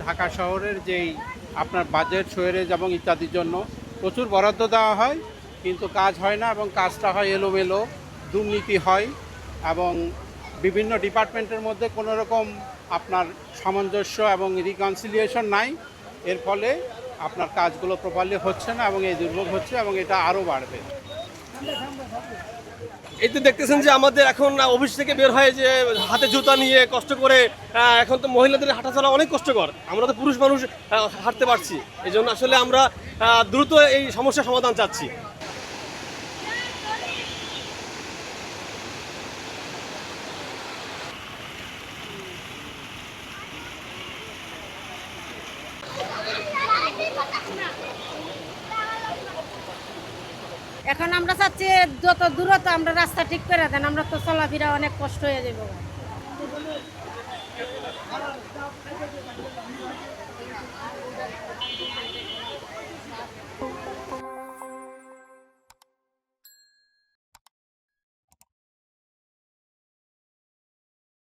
ঢাকা শহরের যেই আপনার বাজেট শহরেজ এবং ইত্যাদির জন্য প্রচুর বরাদ্দ দেওয়া হয়, কিন্তু কাজ হয় না এবং কাজটা হয় এলোমেলো, দুর্নীতি হয় এবং বিভিন্ন ডিপার্টমেন্টের মধ্যে কোনো রকম আপনার সামঞ্জস্য এবং রিকনসিলিয়েশন নাই। এর ফলে আপনার কাজগুলো প্রপারলি হচ্ছে না এবং এই দুর্ভোগ হচ্ছে এবং এটা আরও বাড়বে। এই তো দেখতেছেন যে আমাদের এখন অফিস থেকে বের হয় যে হাতে জুতা নিয়ে কষ্ট করে, এখন তো মহিলাদের হাঁটা চলা অনেক কষ্টকর, আমরা তো পুরুষ মানুষ হাঁটতে পারছি। এই জন্য আসলে আমরা দ্রুত এই সমস্যার সমাধান চাচ্ছি। এখন আমরা চাচ্ছি যত দূরত্ব আমরা রাস্তা ঠিক করে দেন, আমরা তো চলাফেরা অনেক কষ্ট হয়ে যাবো।